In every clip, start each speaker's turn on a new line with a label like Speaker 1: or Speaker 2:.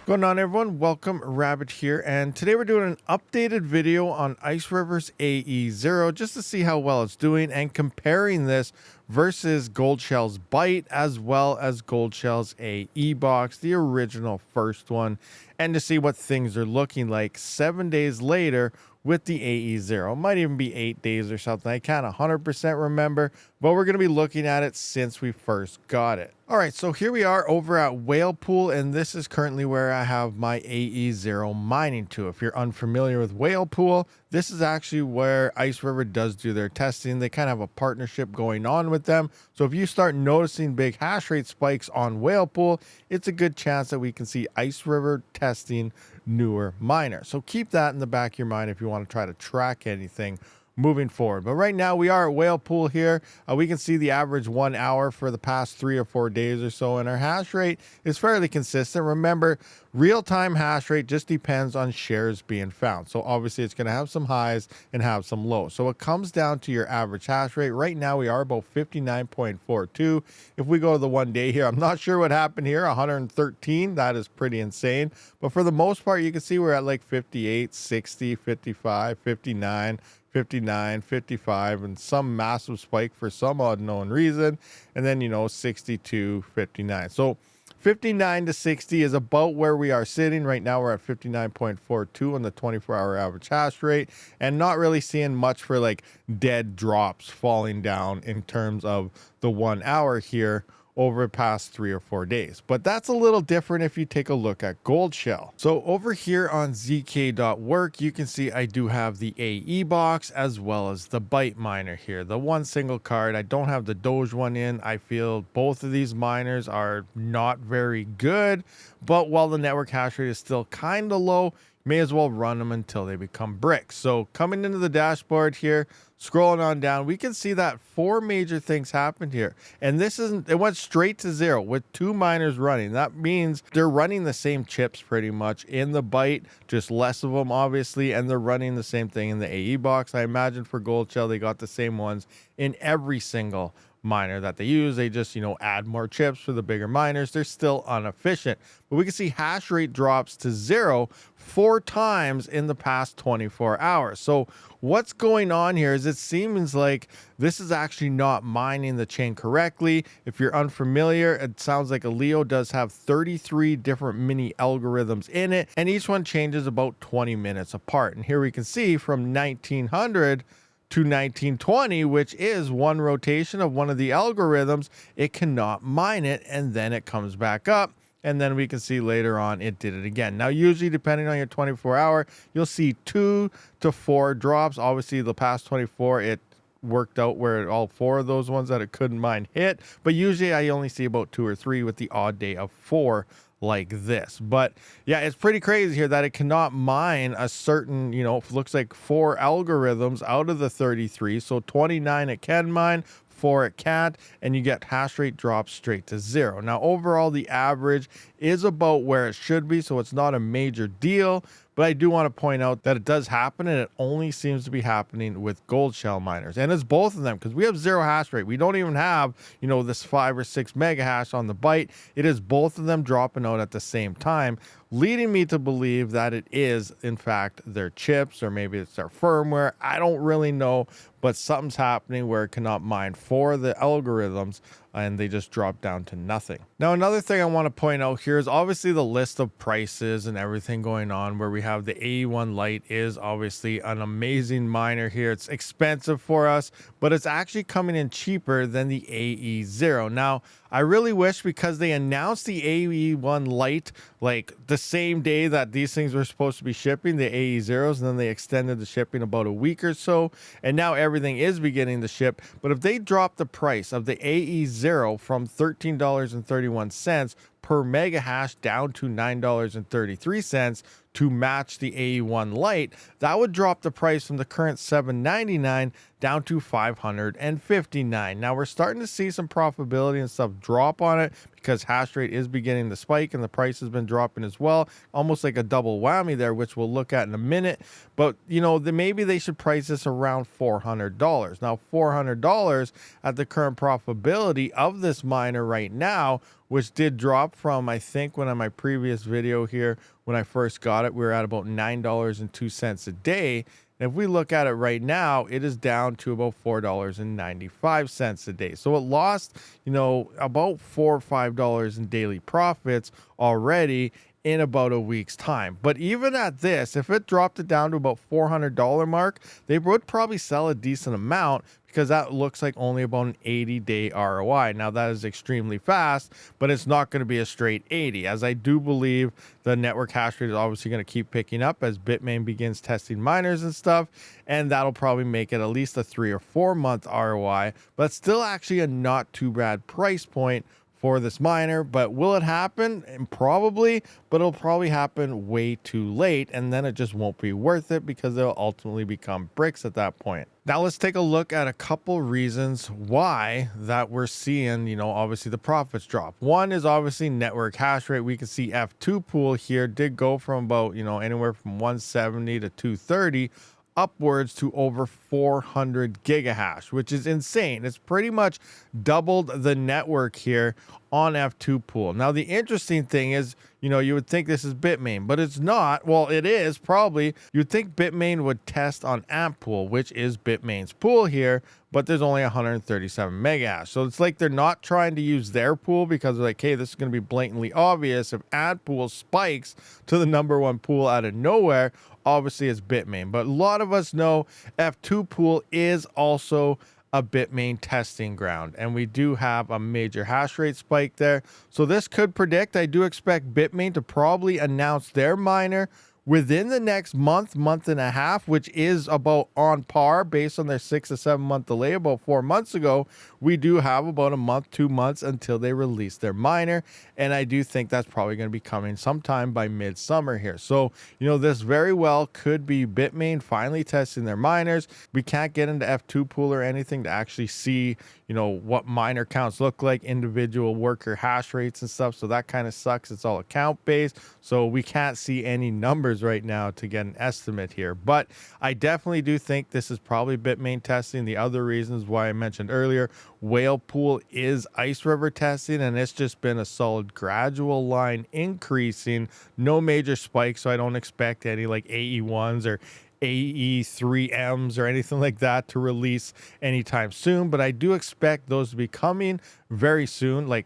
Speaker 1: Going on, everyone? Welcome, Rabid here, and today we're doing an updated video on Ice River's AE0 just to see how well it's doing and comparing this versus Goldshell's BYTE as well as Goldshell's AE box, the original first one, and to see what things are looking like 7 days later with the AE0. Might even be 8 days or something. I can't 100% remember, but we're going to be looking at it since we first got it. All right, so here we are over at Whale Pool, and this is currently where I have my AE0 mining to. If you're unfamiliar with Whale Pool, this is actually where Ice River does do their testing. They kind of have a partnership going on with them. So if you start noticing big hash rate spikes on Whale Pool, it's a good chance that we can see Ice River testing newer miners. So keep that in the back of your mind if you want to try to track anything moving forward. But right now we are at Whale Pool here. We can see the average 1 hour for the past 3 or 4 days or so, and our hash rate is fairly consistent. Remember, real-time hash rate just depends on shares being found. So obviously it's going to have some highs and have some lows. So it comes down to your average hash rate. Right now we are about 59.42. If we go to the 1 day here, I'm not sure what happened here, 113. That is pretty insane. But for the most part, you can see we're at like 58, 60, 55, 59, 59, 55, and some massive spike for some unknown reason, and then 62, 59. So 59 to 60 is about where we are sitting right now. We're at 59.42 on the 24-hour average hash rate, and not really seeing much for like dead drops falling down in terms of the 1 hour here over the past 3 or 4 days. But that's a little different if you take a look at Goldshell. So over here on zk.work, you can see I do have the AE box as well as the BYTE miner here. The one single card, I don't have the Doge one in. I feel both of these miners are not very good, but while the network hash rate is still kind of low, may as well run them until they become bricks. So coming into the dashboard here, scrolling on down, we can see that 4 major things happened here. And it went straight to 0 with 2 miners running. That means they're running the same chips pretty much in the BYTE, just less of them obviously, and they're running the same thing in the AE box. I imagine for Goldshell, they got the same ones in every single miner that they use. They just add more chips for the bigger miners. They're still inefficient, but we can see hash rate drops to 0 4 times in the past 24 hours. So what's going on here is it seems like this is actually not mining the chain correctly. If you're unfamiliar, it sounds like AE0 does have 33 different mini algorithms in it, and each one changes about 20 minutes apart. And here we can see from 1900 to 1920, which is one rotation of one of the algorithms, it cannot mine it, and then it comes back up, and then we can see later on it did it again. Now usually depending on your 24-hour, you'll see 2 to 4 drops. Obviously the past 24 it worked out where all 4 of those ones that it couldn't mine hit, but usually I only see about 2 or 3 with the odd day of 4 like this. But yeah, it's pretty crazy here that it cannot mine a certain, looks like 4 algorithms out of the 33. So 29 it can mine, 4 it can't, and you get hash rate drops straight to 0. Now overall the average is about where it should be, so it's not a major deal. But I do want to point out that it does happen, and it only seems to be happening with Goldshell miners. And it's both of them, because we have 0 hash rate. We don't even have, this 5 or 6 mega hash on the BYTE. It is both of them dropping out at the same time, leading me to believe that it is, in fact, their chips, or maybe it's their firmware. I don't really know, but something's happening where it cannot mine for the algorithms, and they just drop down to nothing. Now, another thing I want to point out here is obviously the list of prices and everything going on, where we have the AE1 Lite is obviously an amazing miner here. It's expensive for us, but it's actually coming in cheaper than the AE0. Now, I really wish, because they announced the AE1 Lite like the same day that these things were supposed to be shipping, the AE0s, and then they extended the shipping about a week or so, and now everything is beginning to ship. But if they drop the price of the AE0 from $13.31 per mega hash down to $9.33 to match the AE1 Lite, that would drop the price from the current $7.99 down to $559. Now we're starting to see some profitability and stuff drop on it, because hash rate is beginning to spike and the price has been dropping as well, almost like a double whammy there, which we'll look at in a minute. But you know, maybe they should price this around $400. Now $400 at the current profitability of this miner right now, which did drop from, I think, when on my previous video here, when I first got it, we were at about $9.02 a day. And if we look at it right now, it is down to about $4.95 a day. So it lost, you know, about $4 or $5 in daily profits already in about a week's time. But even at this, if it dropped it down to about $400 mark, they would probably sell a decent amount, because that looks like only about an 80-day ROI. Now that is extremely fast, but it's not going to be a straight 80, as I do believe the network hash rate is obviously going to keep picking up as Bitmain begins testing miners and stuff, and that'll probably make it at least a 3 or 4 month ROI, but still actually a not too bad price point for this miner. But will it happen? And probably, but it'll probably happen way too late, and then it just won't be worth it because they'll ultimately become bricks at that point. Now let's take a look at a couple reasons why that we're seeing, you know, obviously the profits drop. One is obviously network hash rate. We can see F2 pool here did go from about, you know, anywhere from 170 to 230 upwards to over 400 gigahash, which is insane. It's pretty much doubled the network here on F2 pool. Now the interesting thing is, you know, you would think this is Bitmain, but it's not. Well, it is probably. You'd think Bitmain would test on AMP pool, which is Bitmain's pool here, but there's only 137 megahash. So it's like they're not trying to use their pool because they're like, hey, this is going to be blatantly obvious. If AD pool spikes to the #1 pool out of nowhere, obviously it's Bitmain. But a lot of us know F2 pool is also a Bitmain testing ground, and we do have a major hash rate spike there. So this could predict, I do expect Bitmain to probably announce their miner within the next month, month and a half, which is about on par based on their 6 to 7 month delay. About 4 months ago, we do have about a month, 2 months until they release their miner. And I do think that's probably going to be coming sometime by midsummer here. So, you know, this very well could be Bitmain finally testing their miners. We can't get into F2 pool or anything to actually see, you know, what miner counts look like, individual worker hash rates and stuff. So that kind of sucks. It's all account based. So we can't see any numbers right now to get an estimate here. But I definitely do think this is probably Bitmain testing. The other reasons why I mentioned earlier, Whale Pool is Ice River testing, and it's just been a solid gradual line increasing, no major spikes. So I don't expect any like AE1s or AE3Ms or anything like that to release anytime soon, but I do expect those to be coming very soon. Like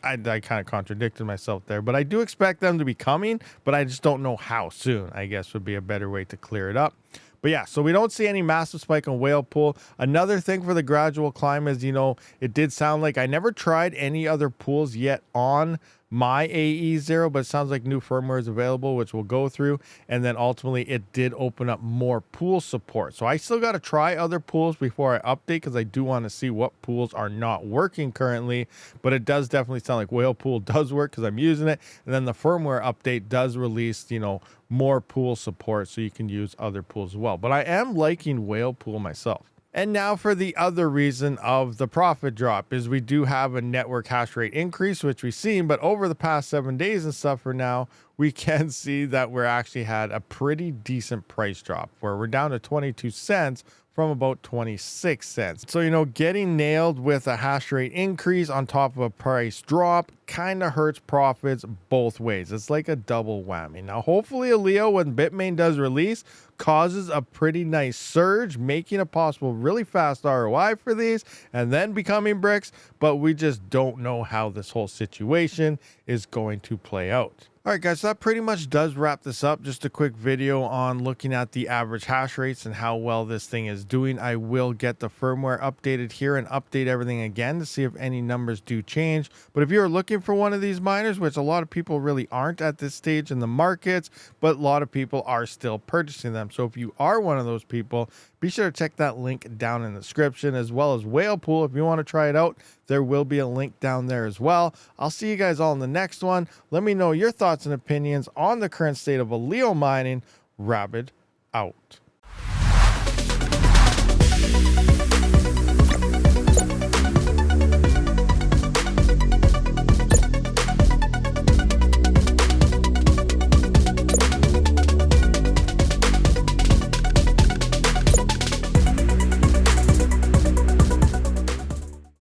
Speaker 1: I kind of contradicted myself there, but I do expect them to be coming, but I just don't know how soon, I guess would be a better way to clear it up. But yeah, so we don't see any massive spike on Whale Pool. Another thing for the gradual climb is, you know, it did sound like I never tried any other pools yet on my AE0, but it sounds like new firmware is available, which we'll go through. And then ultimately it did open up more pool support. So I still got to try other pools before I update, because I do want to see what pools are not working currently. But it does definitely sound like Whale Pool does work because I'm using it. And then the firmware update does release, you know, more pool support so you can use other pools as well. But I am liking Whale Pool myself. And now for the other reason of the profit drop is we do have a network hash rate increase, which we've seen, but over the past 7 days and stuff for now, we can see that we're actually had a pretty decent price drop where we're down to 22 cents from about 26 cents. So, you know, getting nailed with a hash rate increase on top of a price drop kind of hurts profits both ways. It's like a double whammy. Now, hopefully AE0, when Bitmain does release, causes a pretty nice surge, making a possible really fast ROI for these and then becoming bricks, but we just don't know how this whole situation is going to play out. All right, guys, so that pretty much does wrap this up. Just a quick video on looking at the average hash rates and how well this thing is doing. I will get the firmware updated here and update everything again to see if any numbers do change. But if you're looking for one of these miners, which a lot of people really aren't at this stage in the markets, but a lot of people are still purchasing them. So if you are one of those people, be sure to check that link down in the description, as well as Whale Pool. If you want to try it out, there will be a link down there as well. I'll see you guys all in the next one. Let me know your thoughts and opinions on the current state of AE0 mining. Rabid out.